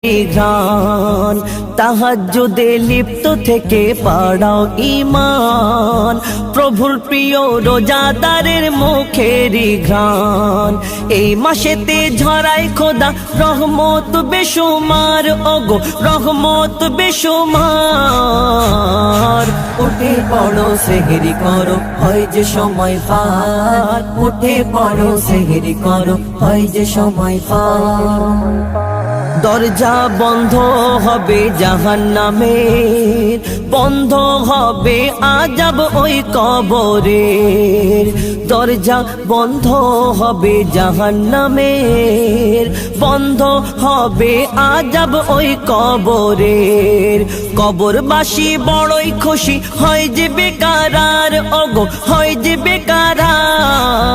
গান তাহাজ্জুদে লিপ্ত থেকে পাড়াও ঈমান, প্রভুর প্রিয় রোজাদারের মুখেরই ঘ্রাণ। এই মাসেতে ঝরাই খোদা রহমত বেশুমার, ওগো রহমত বেশুমার। উঠে পড়ো সেহরি করো, হয় যে সময় পার। উঠে পড়ো সেহরি করো, হয় যে সময় পার। দরজা বন্ধ হবে জাহান্নামের, বন্ধ হবে আযাব ওই কবরের। দরজা বন্ধ হবে জাহান্নামের, বন্ধ হবে আযাব ওই কবরের। কবরবাসী বড়ই খুশি হয় যে বেকারার, ওগো হয় যে বেকারার।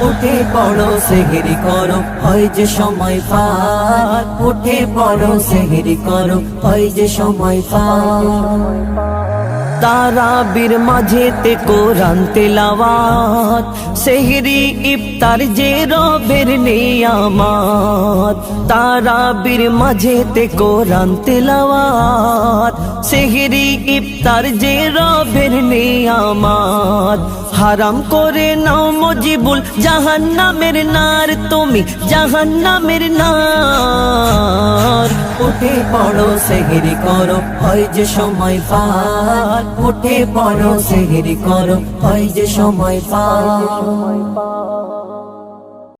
উঠে পড়ো সেহরি করো, হয় যে সময় পার। উঠে পড়ো সেহরি করো, হয় যে সময় পার। তারাবির মাঝেতে কোরআন তেলাওয়াত, সেহরি ইফতার যে রবের নিয়ামত। তারাবির মাঝেতে কোরআন তেলাওয়াত, সেহরি ইফতার যে রবের নিয়ামত। হারাম করে নাও মুজিবুল জাহান্নামের নার, তুমি জাহান্নামের নার। উঠে পড়ো সেহরি করো, হয় যে সময় পার। উঠে পড়ো সেহরি করো, হয় যে সময় পার।